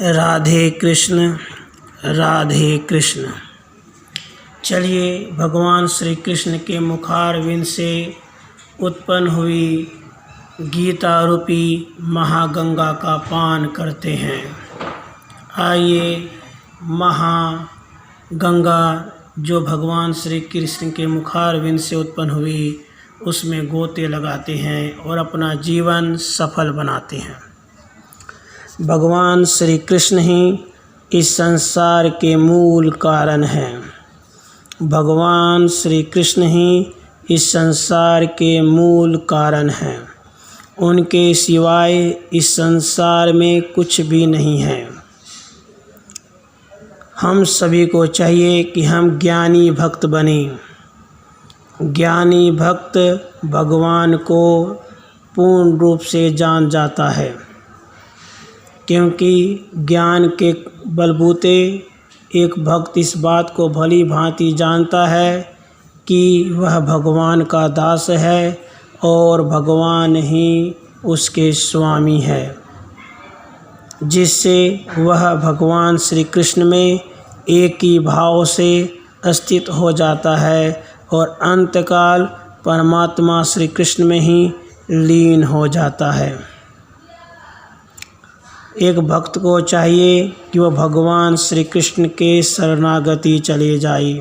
राधे कृष्ण राधे कृष्ण। चलिए भगवान श्री कृष्ण के मुखारविंद से उत्पन्न हुई गीता रूपी महागंगा का पान करते हैं। आइए महागंगा जो भगवान श्री कृष्ण के मुखारविंद से उत्पन्न हुई उसमें गोते लगाते हैं और अपना जीवन सफल बनाते हैं। भगवान श्री कृष्ण ही इस संसार के मूल कारण हैं। भगवान श्री कृष्ण ही इस संसार के मूल कारण हैं। उनके सिवाय इस संसार में कुछ भी नहीं है। हम सभी को चाहिए कि हम ज्ञानी भक्त बने। ज्ञानी भक्त भगवान को पूर्ण रूप से जान जाता है, क्योंकि ज्ञान के बलबूते एक भक्त इस बात को भली भांति जानता है कि वह भगवान का दास है और भगवान ही उसके स्वामी है, जिससे वह भगवान श्री कृष्ण में एक ही भाव से स्थित हो जाता है और अंतकाल परमात्मा श्री कृष्ण में ही लीन हो जाता है। एक भक्त को चाहिए कि वह भगवान श्री कृष्ण के शरणागति चले जाए,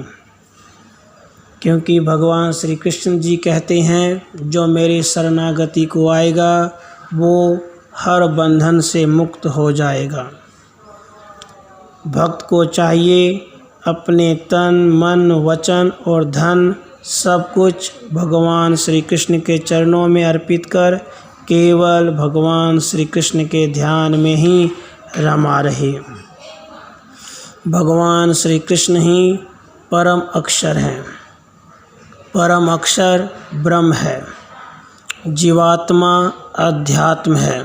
क्योंकि भगवान श्री कृष्ण जी कहते हैं जो मेरे शरणागति को आएगा वो हर बंधन से मुक्त हो जाएगा। भक्त को चाहिए अपने तन मन वचन और धन सब कुछ भगवान श्री कृष्ण के चरणों में अर्पित कर केवल भगवान श्री कृष्ण के ध्यान में ही रमा रहे। भगवान श्री कृष्ण ही परम अक्षर हैं। परम अक्षर ब्रह्म है, जीवात्मा अध्यात्म है,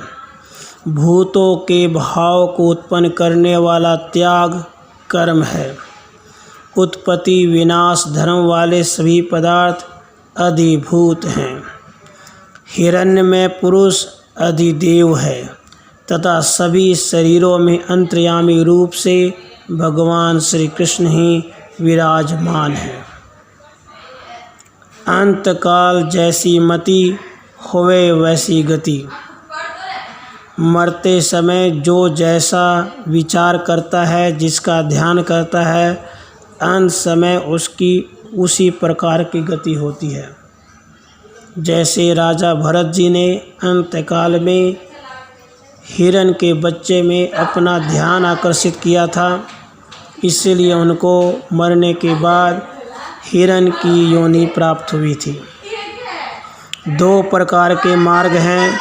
भूतों के भाव को उत्पन्न करने वाला त्याग कर्म है, उत्पत्ति विनाश धर्म वाले सभी पदार्थ अधिभूत हैं, हिरण्यमय पुरुष अधिदेव है तथा सभी शरीरों में अंतर्यामी रूप से भगवान श्री कृष्ण ही विराजमान है। अंतकाल जैसी मति होवे वैसी गति। मरते समय जो जैसा विचार करता है, जिसका ध्यान करता है, अंत समय उसकी उसी प्रकार की गति होती है। जैसे राजा भरत जी ने अंतकाल में हिरण के बच्चे में अपना ध्यान आकर्षित किया था, इसलिए उनको मरने के बाद हिरण की योनि प्राप्त हुई थी। दो प्रकार के मार्ग हैं,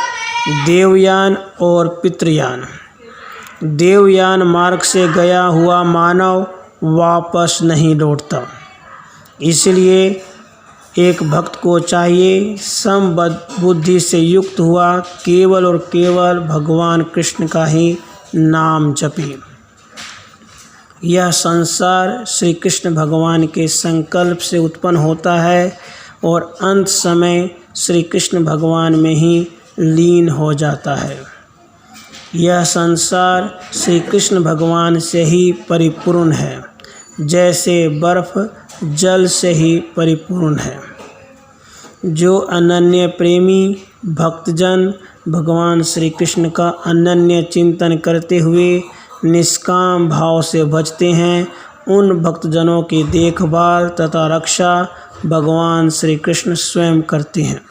देवयान और पितृयान। देवयान मार्ग से गया हुआ मानव वापस नहीं लौटता, इसलिए एक भक्त को चाहिए समबद्ध बुद्धि से युक्त हुआ केवल और केवल भगवान कृष्ण का ही नाम जपे। यह संसार श्री कृष्ण भगवान के संकल्प से उत्पन्न होता है और अंत समय श्री कृष्ण भगवान में ही लीन हो जाता है। यह संसार श्री कृष्ण भगवान से ही परिपूर्ण है, जैसे बर्फ जल से ही परिपूर्ण है। जो अनन्य प्रेमी भक्तजन भगवान श्री कृष्ण का अनन्य चिंतन करते हुए निष्काम भाव से भजते हैं, उन भक्तजनों की देखभाल तथा रक्षा भगवान श्री कृष्ण स्वयं करते हैं।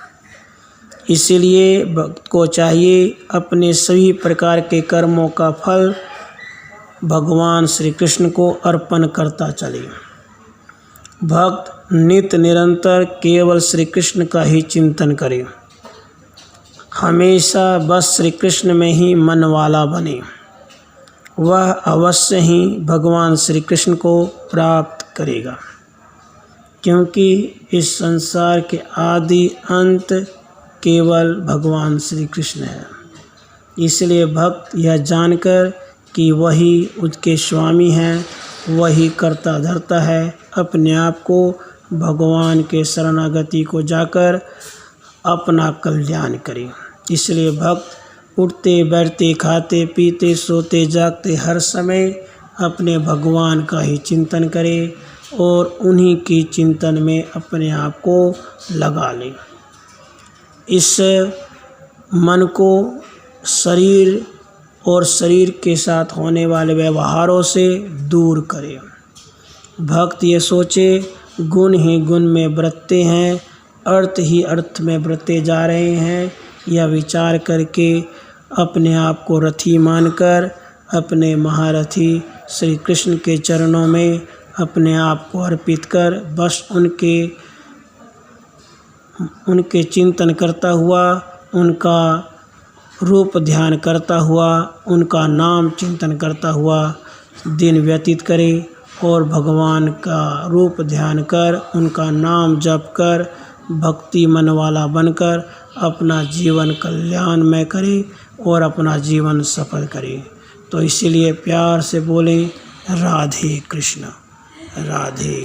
इसलिए भक्त को चाहिए अपने सभी प्रकार के कर्मों का फल भगवान श्री कृष्ण को अर्पण करता चले। भक्त नित्य निरंतर केवल श्री कृष्ण का ही चिंतन करे, हमेशा बस श्री कृष्ण में ही मन वाला बने। वह अवश्य ही भगवान श्री कृष्ण को प्राप्त करेगा, क्योंकि इस संसार के आदि अंत केवल भगवान श्री कृष्ण है। इसलिए भक्त यह जानकर कि वही उसके स्वामी हैं, वही करता धरता है, अपने आप को भगवान के शरणागति को जाकर अपना कल्याण करे। इसलिए भक्त उठते बैठते खाते पीते सोते जागते हर समय अपने भगवान का ही चिंतन करें और उन्हीं की चिंतन में अपने आप को लगा लें। इस मन को शरीर और शरीर के साथ होने वाले व्यवहारों से दूर करें। भक्त ये सोचे गुण ही गुण में बरतते हैं, अर्थ ही अर्थ में बरते जा रहे हैं, यह विचार करके अपने आप को रथी मानकर अपने महारथी श्री कृष्ण के चरणों में अपने आप को अर्पित कर बस उनके चिंतन करता हुआ, उनका रूप ध्यान करता हुआ, उनका नाम चिंतन करता हुआ दिन व्यतीत करे और भगवान का रूप ध्यान कर उनका नाम जप कर भक्ति मन वाला बनकर अपना जीवन कल्याण में करे और अपना जीवन सफल करे। तो इसीलिए प्यार से बोलें राधे कृष्ण राधे।